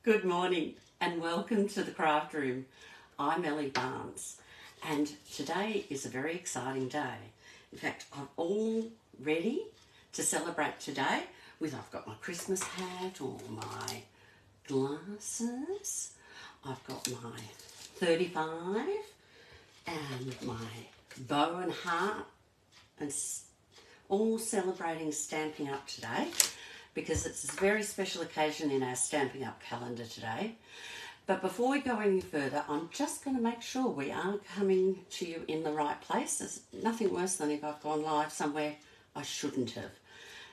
Good morning and welcome to the craft room. I'm Ellie Barnes and today is a very exciting day. In fact, I'm all ready to celebrate today I've got my Christmas hat or my glasses, I've got my 35 and my bow and heart, and all celebrating Stamping Up today because it's a very special occasion in our Stamping Up calendar today. But before we go any further, I'm just going to make sure we are coming to you in the right place. There's nothing worse than if I've gone live somewhere I shouldn't have.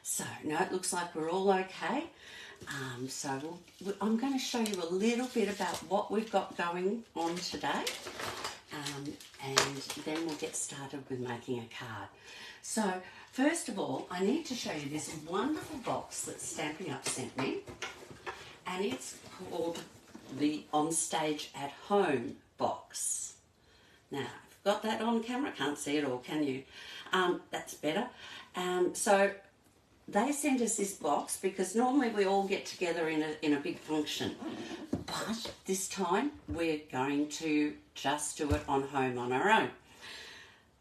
So, no, it looks like we're all okay. I'm going to show you a little bit about what we've got going on today. And then we'll get started with making a card. So, first of all, I need to show you this wonderful box that Stamping Up sent me. And it's called the On Stage at Home box. Now, I've got that on camera. Can't see it all, can you? That's better. So they sent us this box because normally we all get together in a big function. But this time we're going to just do it on home on our own.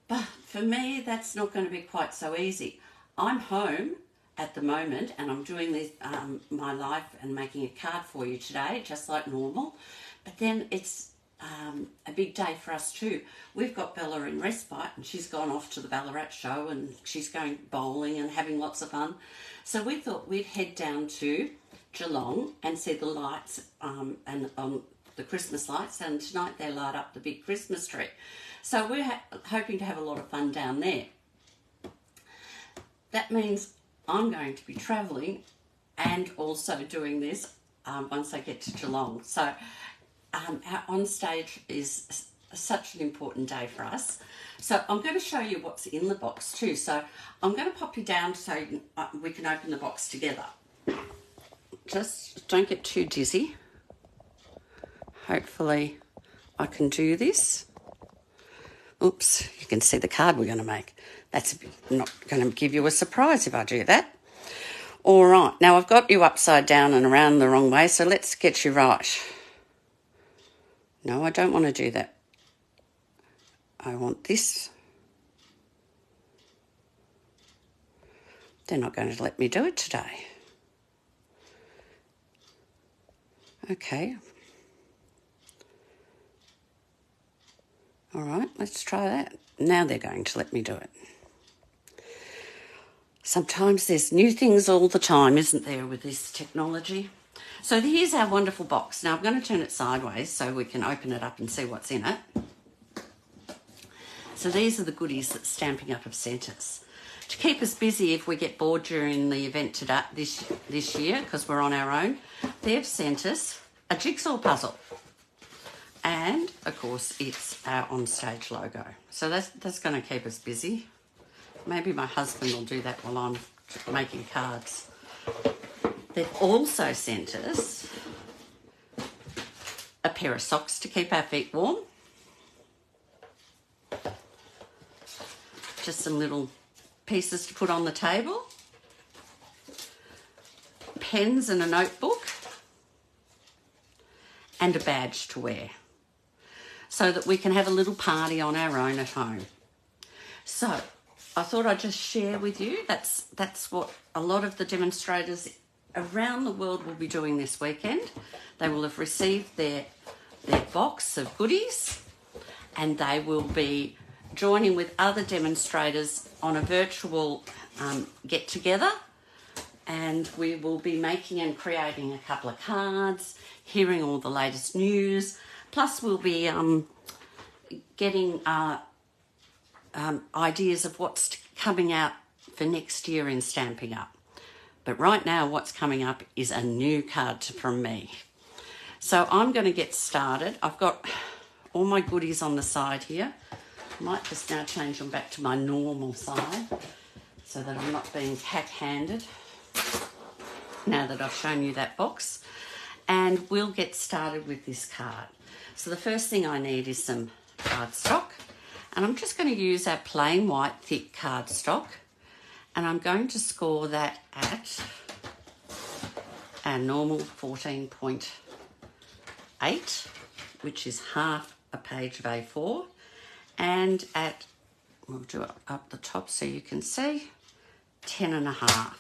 But for me, that's not going to be quite so easy. I'm home at the moment and I'm doing this, my life and making a card for you today, just like normal. But then it's a big day for us too. We've got Bella in respite and she's gone off to the Ballarat show and she's going bowling and having lots of fun. So we thought we'd head down to Geelong and see the lights and the Christmas lights, and tonight they light up the big Christmas tree. So we're hoping to have a lot of fun down there. That means I'm going to be travelling and also doing this once I get to Geelong. So our on stage is such an important day for us. So I'm going to show you what's in the box too. So I'm going to pop you down so we can open the box together. Just don't get too dizzy. Hopefully I can do this. Oops, you can see the card we're going to make. That's not going to give you a surprise if I do that. All right, now I've got you upside down and around the wrong way, so let's get you right. No, I don't want to do that. I want this. They're not going to let me do it today. Okay. All right, let's try that. Now they're going to let me do it. Sometimes there's new things all the time, isn't there, with this technology? So here's our wonderful box. Now I'm going to turn it sideways so we can open it up and see what's in it. So these are the goodies that Stamping Up have sent us. To keep us busy if we get bored during the event today, this year, because we're on our own, they've sent us a jigsaw puzzle. And, of course, it's our on-stage logo. So that's going to keep us busy. Maybe my husband will do that while I'm making cards. They've also sent us a pair of socks to keep our feet warm. Just some little pieces to put on the table. Pens and a notebook. And a badge to wear, so that we can have a little party on our own at home. So I thought I'd just share with you, that's what a lot of the demonstrators around the world will be doing this weekend. They will have received their box of goodies and they will be joining with other demonstrators on a virtual get-together, and we will be making and creating a couple of cards, hearing all the latest news, plus we'll be getting ideas of what's coming out for next year in Stamping Up. But right now what's coming up is a new card from me. So I'm going to get started. I've got all my goodies on the side here. I might just now change them back to my normal side so that I'm not being cat-handed now that I've shown you that box. And we'll get started with this card. So the first thing I need is some cardstock, and I'm just going to use our plain white thick cardstock, and I'm going to score that at our normal 14 point 8, which is half a page of A4, and at, we'll do it up the top so you can see, 10 and a half.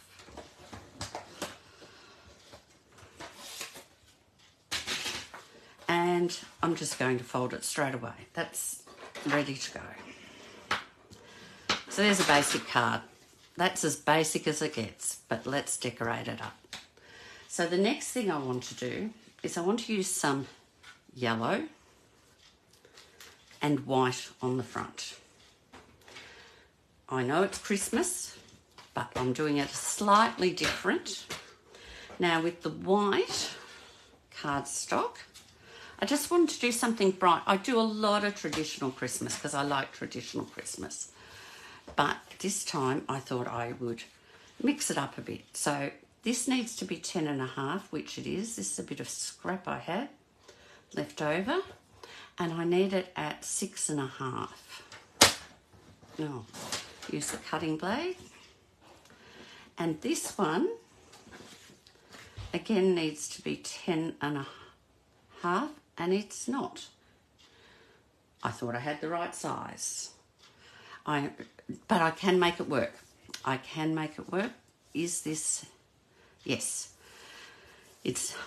And I'm just going to fold it straight away. That's ready to go. So there's a basic card. That's as basic as it gets, but let's decorate it up. So the next thing I want to do is I want to use some yellow and white on the front. I know it's Christmas, but I'm doing it slightly different. Now with the white cardstock, I just wanted to do something bright. I do a lot of traditional Christmas because I like traditional Christmas. But this time I thought I would mix it up a bit. So this needs to be 10 and a half, which it is. This is a bit of scrap I had left over. And I need it at 6 and a half. Now, use the cutting blade. And this one, again, needs to be 10 and a half. And it's not. I thought I had the right size. But I can make it work. I can make it work. Is this? Yes.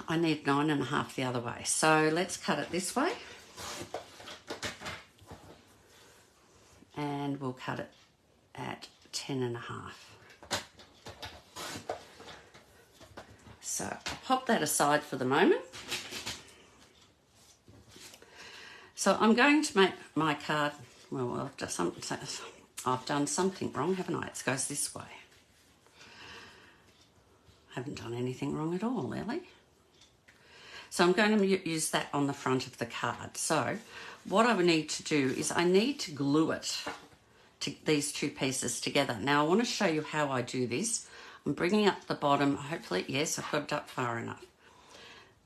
I need 9 and a half the other way. So let's cut it this way. And we'll cut it at 10 and a half. So I'll pop that aside for the moment. So I'm going to make my card, well, I've done something wrong, haven't I? It goes this way. I haven't done anything wrong at all, really. So I'm going to use that on the front of the card. So what I would need to do is I need to glue it to these two pieces together. Now I want to show you how I do this. I'm bringing up the bottom, hopefully, yes, I've got it up far enough.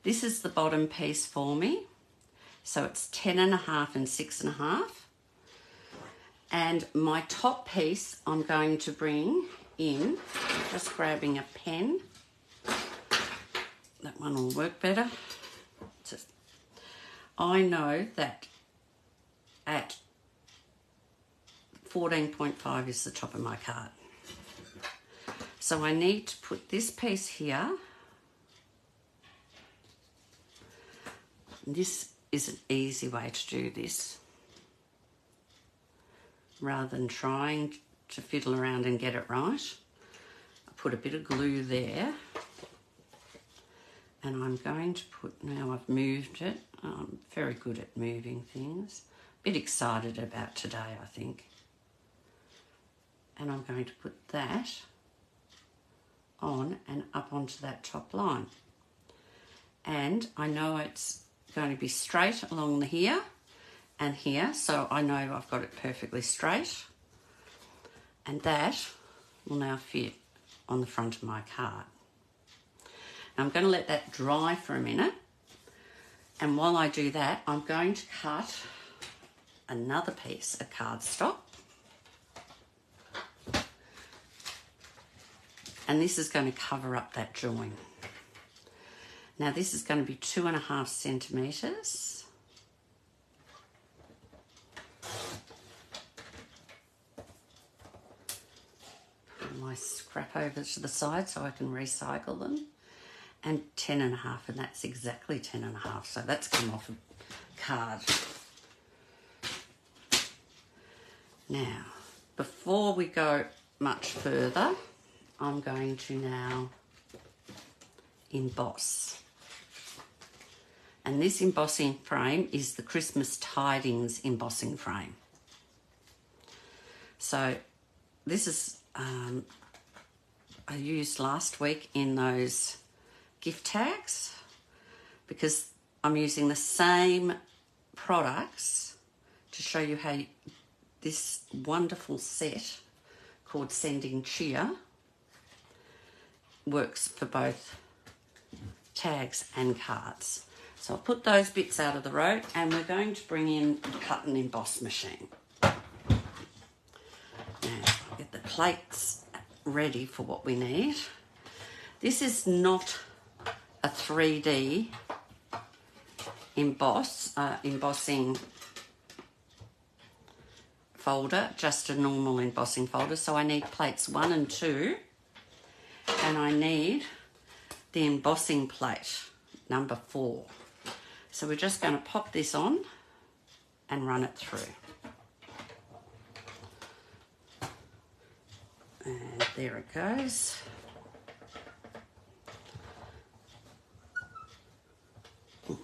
This is the bottom piece for me. So it's 10 and a half and 6 and a half. And my top piece I'm going to bring in, just grabbing a pen. That one will work better. I know that at 14.5 is the top of my card. So I need to put this piece here. This is an easy way to do this, rather than trying to fiddle around and get it right. I put a bit of glue there, and I'm going to put, now I've moved it, I'm very good at moving things, a bit excited about today, I think. And I'm going to put that on and up onto that top line. And I know it's going to be straight along the here and here, so I know I've got it perfectly straight, and that will now fit on the front of my card. Now I'm going to let that dry for a minute, and while I do that I'm going to cut another piece of cardstock, and this is going to cover up that join. Now this is going to be 2.5 centimetres. Put my scrap over to the side so I can recycle them. And 10 and a half, and that's exactly 10 and a half. So that's come off a card. Now, before we go much further, I'm going to now emboss. And this embossing frame is the Christmas Tidings embossing frame. So this is, I used last week in those gift tags, because I'm using the same products to show you how this wonderful set called Sending Cheer works for both tags and cards. So I'll put those bits out of the road, and we're going to bring in the cut and emboss machine. Now I'll get the plates ready for what we need. This is not a 3D embossing folder, just a normal embossing folder. So I need plates 1 and 2, and I need the embossing plate number 4. So we're just going to pop this on and run it through. And there it goes. Ooh,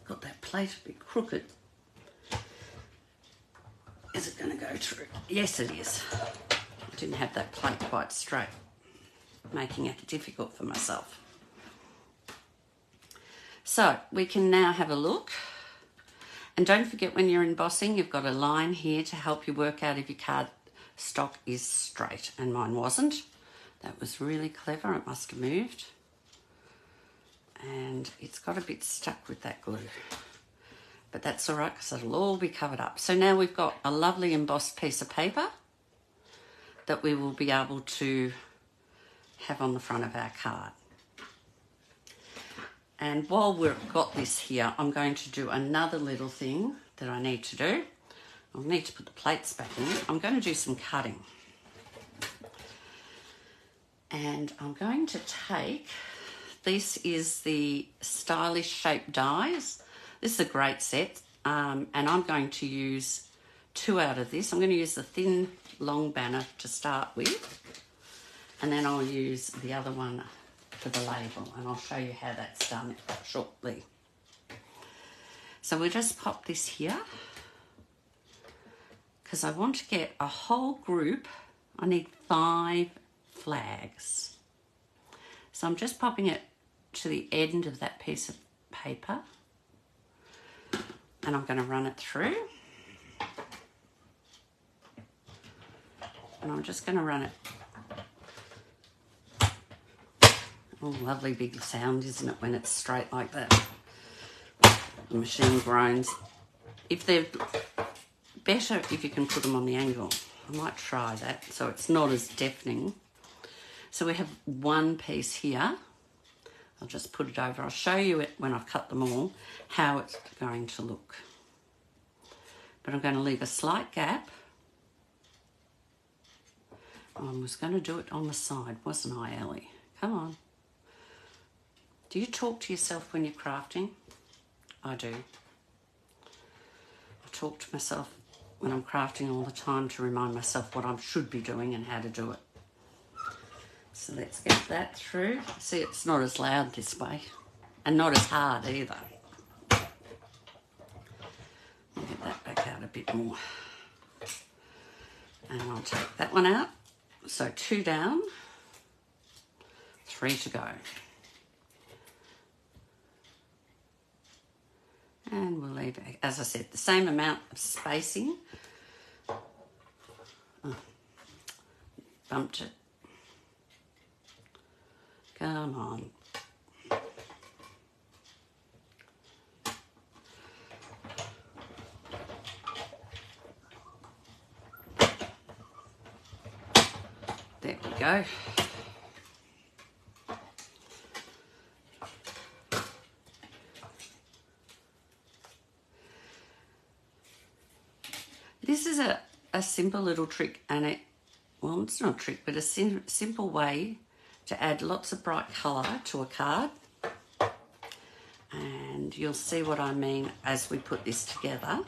got that plate a bit crooked. Is it going to go through? Yes, it is. I didn't have that plate quite straight, making it difficult for myself. So we can now have a look. And don't forget, when you're embossing, you've got a line here to help you work out if your card stock is straight, and mine wasn't. That was really clever. It must have moved. And it's got a bit stuck with that glue. But that's all right, because it'll all be covered up. So now we've got a lovely embossed piece of paper that we will be able to have on the front of our card. And while we've got this here, I'm going to do another little thing that I need to do. I'll need to put the plates back in. I'm going to do some cutting. And I'm going to take, this is the Stylish Shape dies. This is a great set, and I'm going to use 2 out of this. I'm going to use the thin long banner to start with, and then I'll use the other one for the label, and I'll show you how that's done shortly. So we'll just pop this here, because I want to get a whole group. I need 5 flags. So I'm just popping it to the end of that piece of paper, and I'm going to run it through. And I'm just going to run it. Oh, lovely big sound, isn't it, when it's straight like that? The machine groans. If they're better, if you can put them on the angle. I might try that so it's not as deafening. So we have 1 piece here. I'll just put it over. I'll show you it when I've cut them all, how it's going to look. But I'm going to leave a slight gap. I was going to do it on the side, wasn't I, Ellie? Come on. Do you talk to yourself when you're crafting? I do. I talk to myself when I'm crafting all the time to remind myself what I should be doing and how to do it. So let's get that through. See, it's not as loud this way, and not as hard either. I'll get that back out a bit more. And I'll take that one out. So 2 down, 3 to go. And we'll leave, as I said, the same amount of spacing. Oh, bumped it. Come on. There we go. This is a simple little trick, and well, it's not a trick, but a simple way to add lots of bright colour to a card. And you'll see what I mean as we put this together.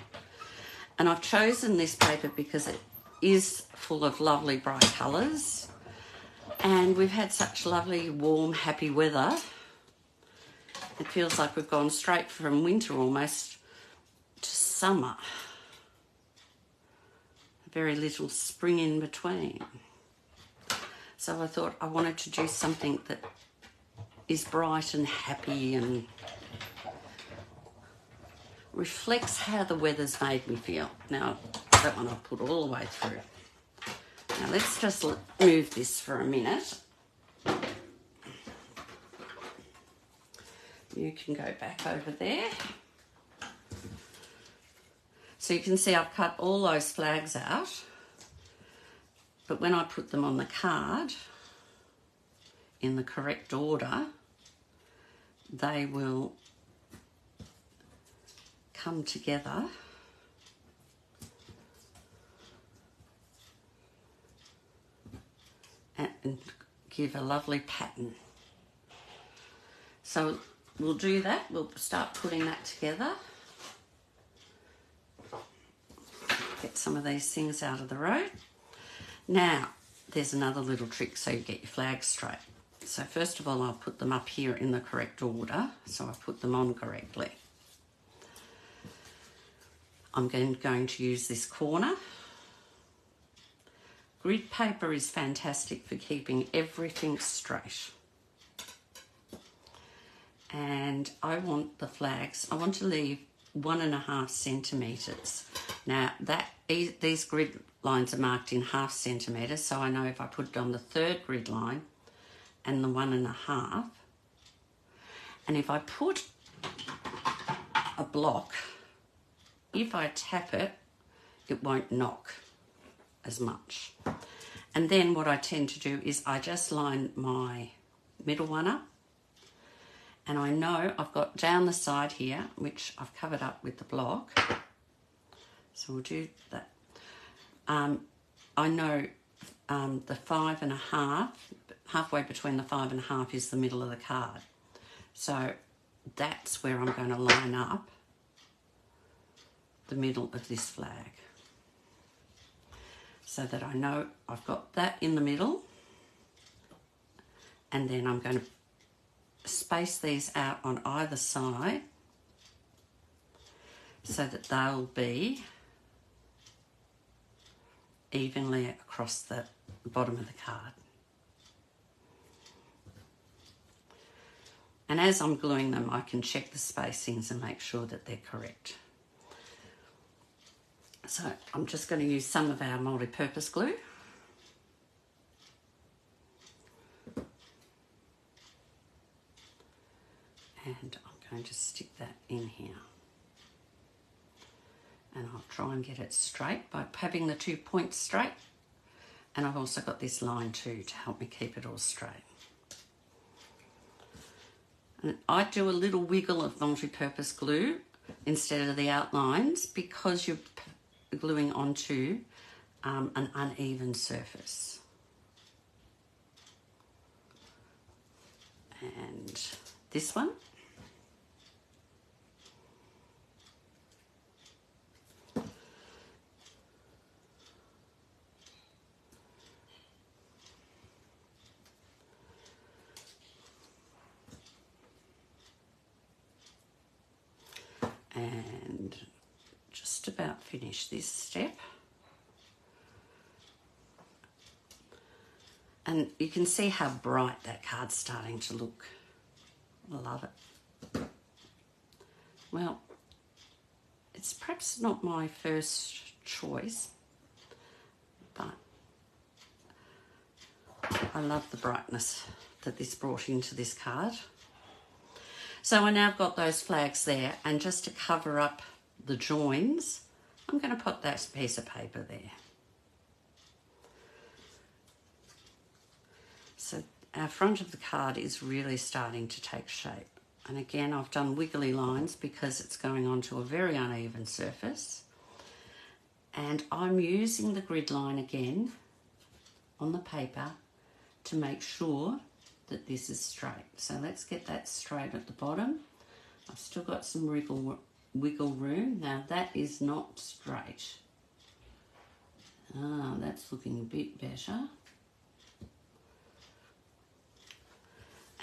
And I've chosen this paper because it is full of lovely bright colours. And we've had such lovely, warm, happy weather. It feels like we've gone straight from winter almost to summer. Very little spring in between. So I thought I wanted to do something that is bright and happy and reflects how the weather's made me feel. Now, that one I'll put all the way through. Now, let's just move this for a minute. You can go back over there. So you can see I've cut all those flags out, but when I put them on the card in the correct order, they will come together and give a lovely pattern. So we'll do that. We'll start putting that together. Get some of these things out of the road. Now, there's another little trick so you get your flags straight. So first of all, I'll put them up here in the correct order, so I put them on correctly. I'm going to use this corner. Grid paper is fantastic for keeping everything straight. And I want the flags, I want to leave 1.5 centimetres. Now these grid lines are marked in 0.5 centimetres, so I know if I put it on the third grid line and the 1.5, and if I put a block, if I tap it, it won't knock as much. And then what I tend to do is I just line my middle one up, and I know I've got down the side here, which I've covered up with the block. So we'll do that. I know the 5.5, halfway between the 5.5 is the middle of the card. So that's where I'm going to line up the middle of this flag, so that I know I've got that in the middle, and then I'm going to space these out on either side so that they'll be evenly across the bottom of the card. And as I'm gluing them, I can check the spacings and make sure that they're correct. So I'm just going to use some of our multi-purpose glue. And I'm going to stick that in here. And I'll try and get it straight by having the 2 points straight. And I've also got this line too to help me keep it all straight. And I do a little wiggle of multi-purpose glue instead of the outlines because you're gluing onto an uneven surface. And this one. And just about finish this step. And you can see how bright that card's starting to look. I love it. Well, it's perhaps not my first choice, but I love the brightness that this brought into this card. So I now got those flags there, and just to cover up the joins, I'm going to put that piece of paper there. So our front of the card is really starting to take shape. And again, I've done wiggly lines because it's going onto a very uneven surface. And I'm using the grid line again on the paper to make sure that this is straight. So let's get that straight at the bottom. I've still got some wiggle room. Now that is not straight. That's looking a bit better.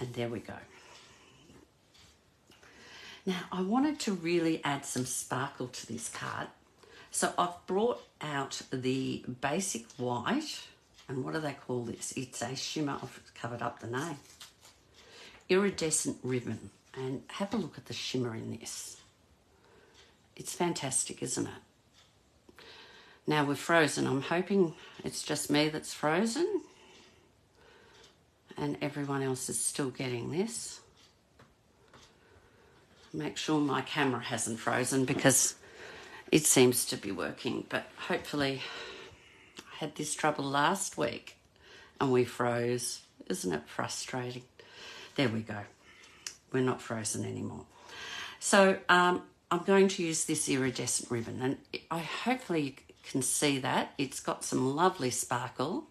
And there we go. Now I wanted to really add some sparkle to this card. So I've brought out the basic white. And what do they call this? It's a shimmer. I've covered up the name. Iridescent ribbon. And have a look at the shimmer in this. It's fantastic, isn't it? Now we're frozen. I'm hoping it's just me that's frozen. And everyone else is still getting this. Make sure my camera hasn't frozen because it seems to be working. But hopefully... had this trouble last week and we froze. Isn't it frustrating? There we go. We're not frozen anymore. So I'm I'm going to use this iridescent ribbon, and hopefully you can see that. It's got some lovely sparkle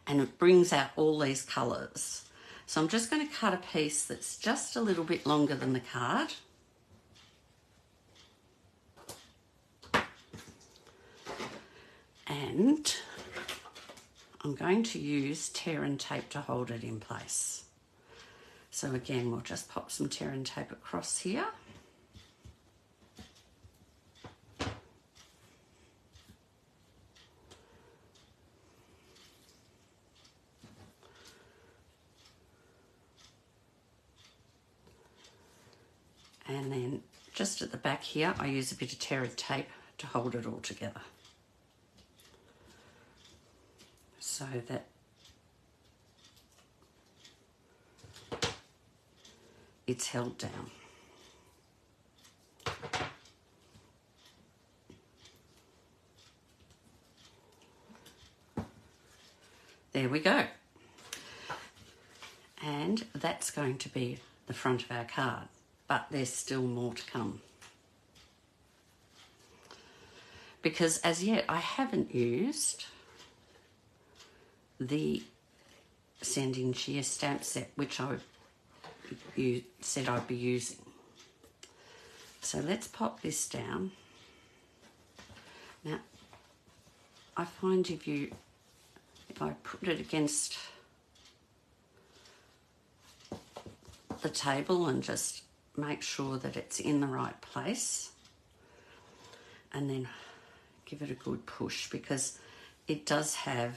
and it brings out all these colours. So I'm just going to cut a piece that's just a little bit longer than the card. And I'm going to use tear and tape to hold it in place. So again, we'll just pop some tear and tape across here. And then just at the back here, I use a bit of tear and tape to hold it all together, so that it's held down. There we go. And that's going to be the front of our card, but there's still more to come. Because as yet I haven't used the Sending Cheer stamp set, which you said I'd be using. So let's pop this down. Now, I find if I put it against the table and just make sure that it's in the right place, and then give it a good push, because it does have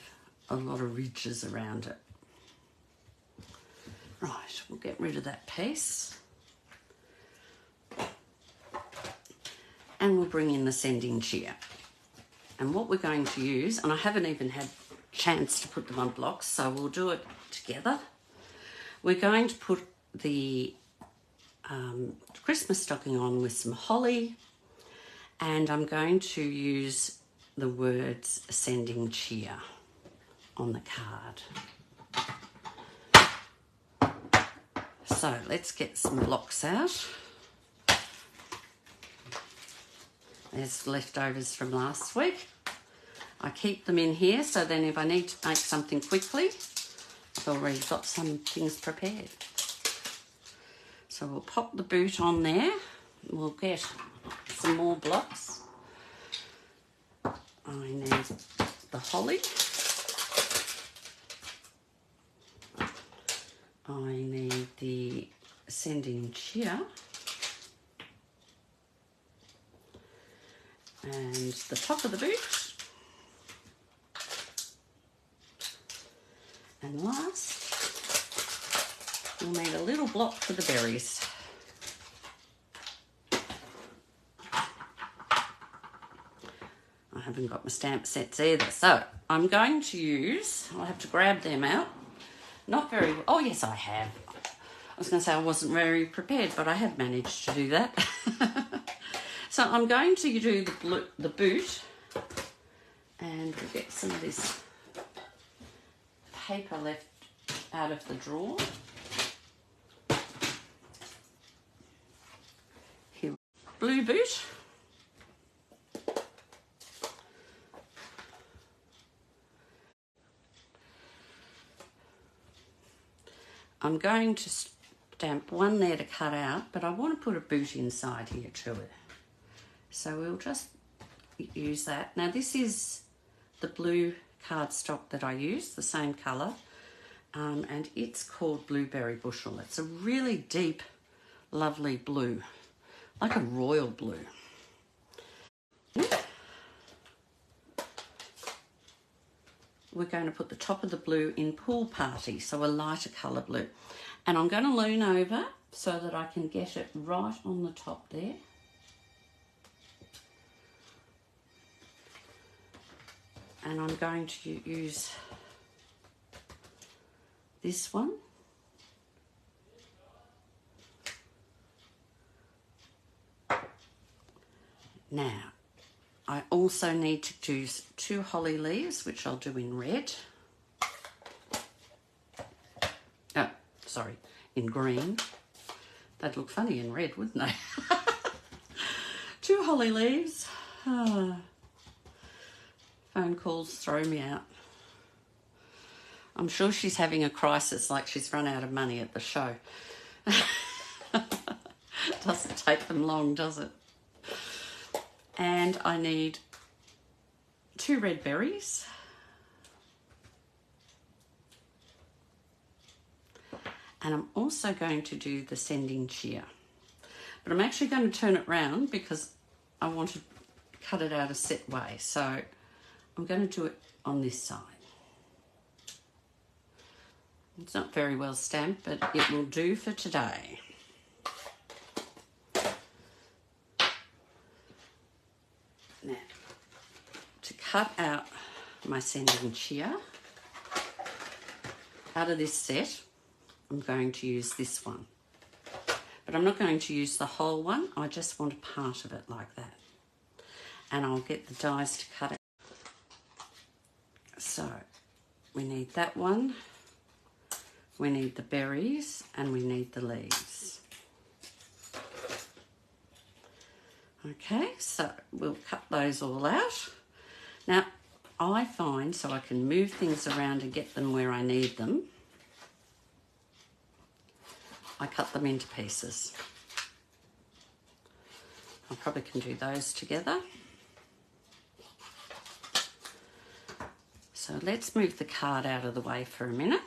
a lot of ridges around it. Right, we'll get rid of that piece. And we'll bring in the Sending Cheer. And what we're going to use, and I haven't even had a chance to put them on blocks, so we'll do it together. We're going to put the Christmas stocking on with some holly, and I'm going to use the words Sending Cheer on the card. So let's get some blocks out. There's leftovers from last week. I keep them in here, so then if I need to make something quickly, I've already got some things prepared. So we'll pop the boot on there. We'll get some more blocks. I need the holly. I need the Sending Cheer. And the top of the boot. And last, we'll need a little block for the berries. I haven't got my stamp sets either, so I'm going to use, I'll have to grab them out. Not very, oh yes I have. I was going to say I wasn't very prepared, but I have managed to do that. So I'm going to do the boot, and we'll get some of this paper left out of the drawer. Here, blue boot. I'm going to stamp one there to cut out, but I want to put a boot inside here to it. So we'll just use that. Now this is the blue cardstock that I use, the same colour, and it's called Blueberry Bushel. It's a really deep, lovely blue, like a royal blue. We're going to put the top of the blue in Pool Party, so a lighter colour blue. And I'm going to lean over so that I can get it right on the top there. And I'm going to use this one. Now, I also need to do 2 holly leaves, which I'll do in red. Oh, sorry, in green. They'd look funny in red, wouldn't they? holly leaves. Phone calls throw me out. I'm sure she's having a crisis, like she's run out of money at the show. Doesn't take them long, does it? And I need 2 red berries. And I'm also going to do the sending cheer. But I'm actually going to turn it round because I want to cut it out a set way. So I'm going to do it on this side. It's not very well stamped, but it will do for today. Now, to cut out my sending cheer, out of this set, I'm going to use this one. But I'm not going to use the whole one, I just want a part of it like that. And I'll get the dies to cut it. So, we need that one. We need the berries and we need the leaves. Okay, so we'll cut those all out. Now, I find so I can move things around and get them where I need them, I cut them into pieces. I probably can do those together. So let's move the card out of the way for a minute.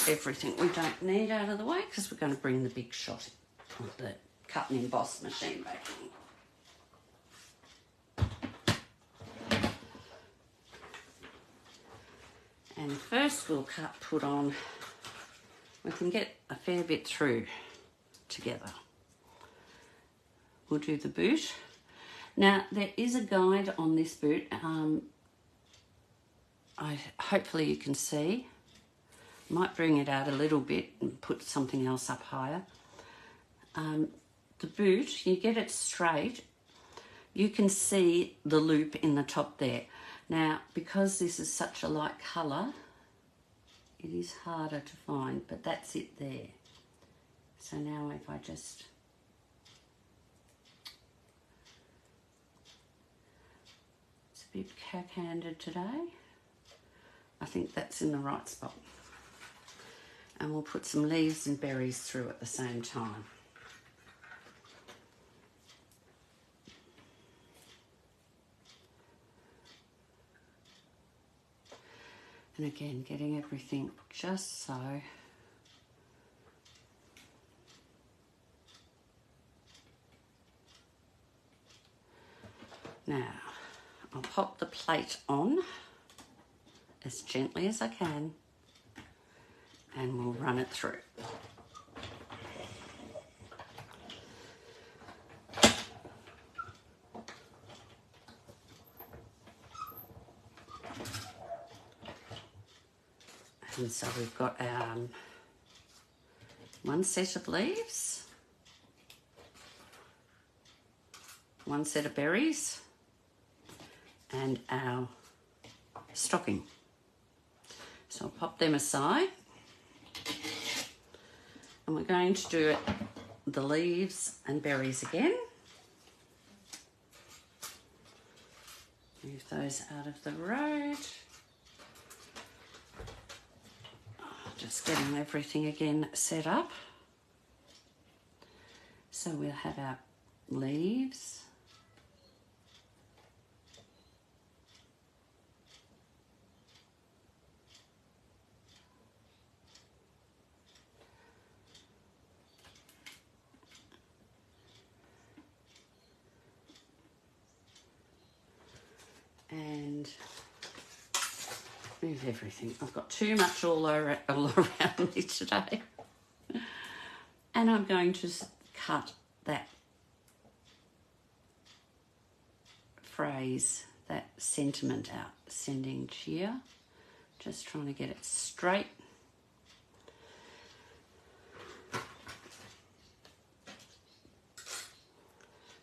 Everything we don't need out of the way because we're going to bring the big shot of the cut and emboss machine back in. And first we'll put on, we can get a fair bit through together. We'll do the boot. Now there is a guide on this boot. Hopefully you can see. Might bring it out a little bit and put something else up higher. The boot, you get it straight, you can see the loop in the top there. Now, because this is such a light colour, it is harder to find, but that's it there. So now if I just... It's a bit cack-handed today. I think that's in the right spot. And we'll put some leaves and berries through at the same time. And again, getting everything just so. Now, I'll pop the plate on as gently as I can. And we'll run it through. And so we've got our one set of leaves, one set of berries, and our stocking. So I'll pop them aside. And we're going to do the leaves and berries again. Move those out of the road. Just getting everything again set up. So we'll have our leaves. And move everything. I've got too much all around me today. And I'm going to cut that phrase, that sentiment out, sending cheer. Just trying to get it straight.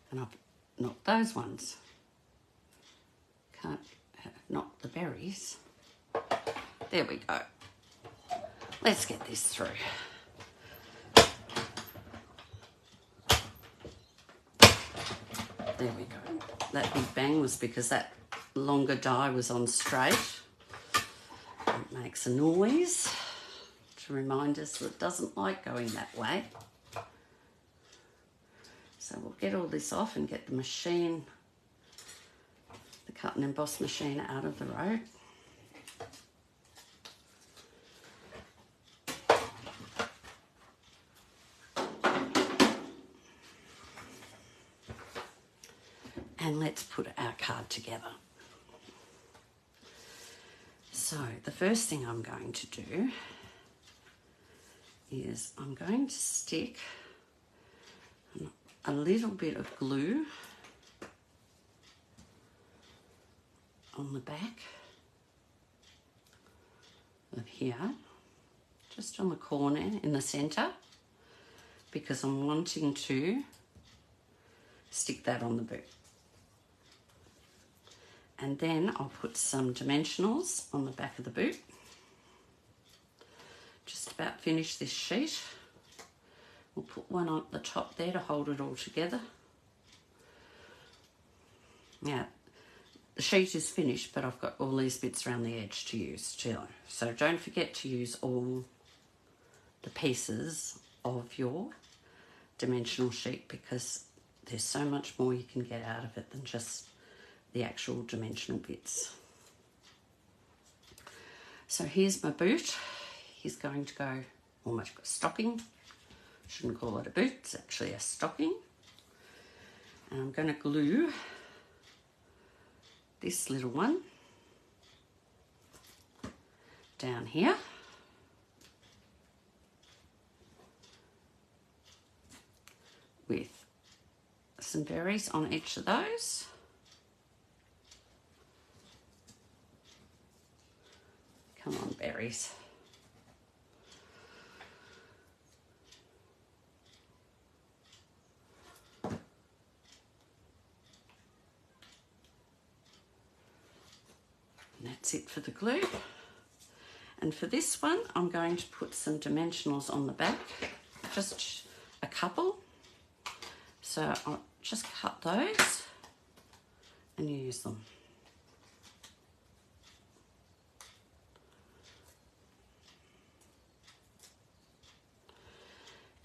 And I've knocked those ones. Can't knock the berries. There we go. Let's get this through. There we go. That big bang was because that longer die was on straight. It makes a noise to remind us that it doesn't like going that way. So we'll get all this off and get the machine, the cut and emboss machine, out of the road. And let's put our card together. So the first thing I'm going to do is I'm going to stick a little bit of glue on the back of here, just on the corner in the centre, because I'm wanting to stick that on the boot. And then I'll put some dimensionals on the back of the boot. Just about finish this sheet. We'll put one on the top there to hold it all together. Now, the sheet is finished, but I've got all these bits around the edge to use too. So don't forget to use all the pieces of your dimensional sheet, because there's so much more you can get out of it than just the actual dimensional bits. So here's my boot. He's going to go, almost got stocking. Shouldn't call it a boot, it's actually a stocking. And I'm going to glue this little one down here. With some berries on each of those. Come on, berries. And that's it for the glue. And for this one, I'm going to put some dimensionals on the back, just a couple. So I'll just cut those and use them.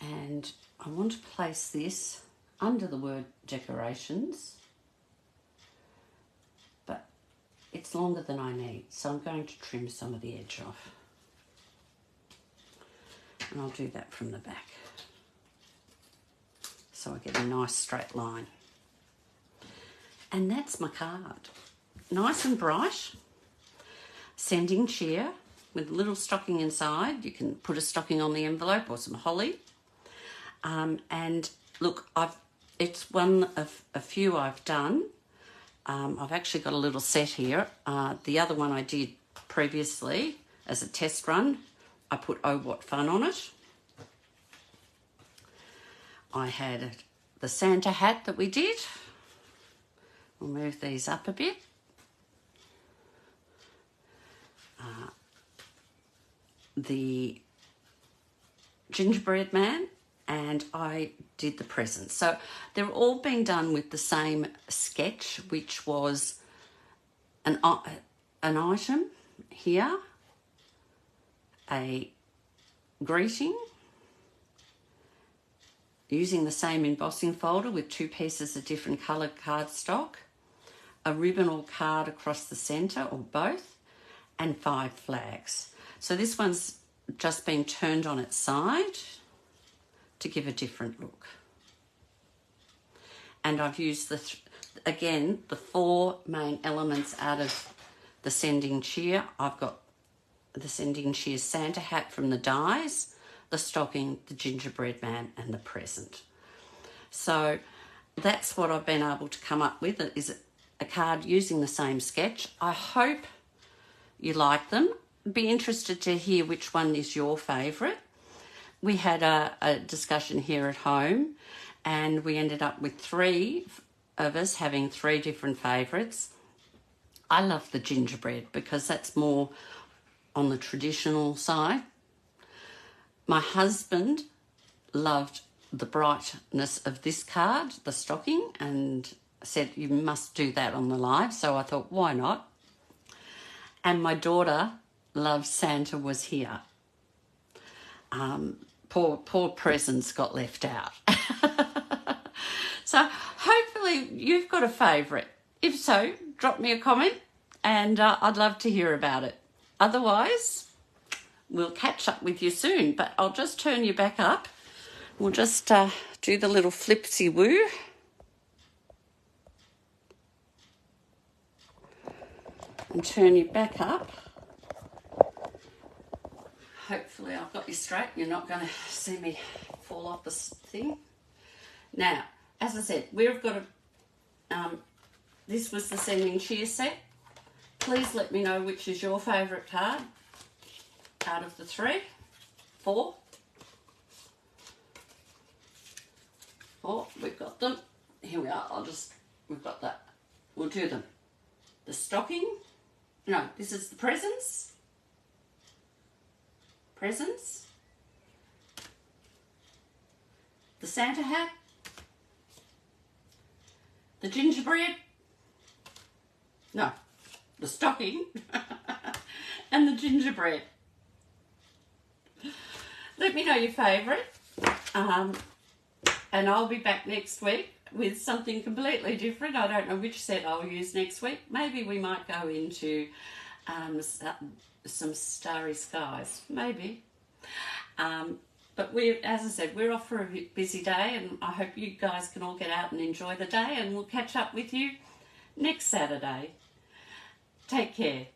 And I want to place this under the word decorations, but it's longer than I need, so I'm going to trim some of the edge off. And I'll do that from the back, so I get a nice straight line. And that's my card. Nice and bright. Sending cheer with a little stocking inside. You can put a stocking on the envelope or some holly. And look, it's one of a few I've done. I've actually got a little set here. The other one I did previously as a test run, I put "Oh What Fun" on it. I had the Santa hat that we did. We'll move these up a bit. The gingerbread man, and I did the presents. So they're all being done with the same sketch, which was an item here, a greeting, using the same embossing folder with two pieces of different coloured cardstock, a ribbon or card across the centre or both, and 5 flags. So this one's just been turned on its side to give a different look. And I've used again the 4 main elements out of the Sending Cheer. I've got the Sending Cheer Santa hat from the dies, the stocking, the gingerbread man, and the present. So that's what I've been able to come up with, is a card using the same sketch. I hope you like them. Be interested to hear which one is your favourite. We had a discussion here at home, and we ended up with 3 of us having 3 different favourites. I love the gingerbread because that's more on the traditional side. My husband loved the brightness of this card, the stocking, and said you must do that on the live, so I thought, why not? And my daughter loves Santa Was Here. Poor presents got left out. So hopefully you've got a favourite. If so, drop me a comment and I'd love to hear about it. Otherwise, we'll catch up with you soon, but I'll just turn you back up. We'll just do the little flipsy-woo. And turn you back up. Hopefully I've got you straight. You're not going to see me fall off this thing. Now, as I said, we've got this was the Sending Cheer set. Please let me know which is your favourite card out of the 4. We've got them. Here we are. We've got that. We'll do them. The stocking. No, this is the presents. Presents. The Santa hat. The gingerbread. No, the stocking. And the gingerbread. Let me know your favourite. And I'll be back next week with something completely different. I don't know which set I'll use next week. Maybe we might go into some starry skies. Maybe. But as I said, we're off for a busy day, and I hope you guys can all get out and enjoy the day, and we'll catch up with you next Saturday. Take care.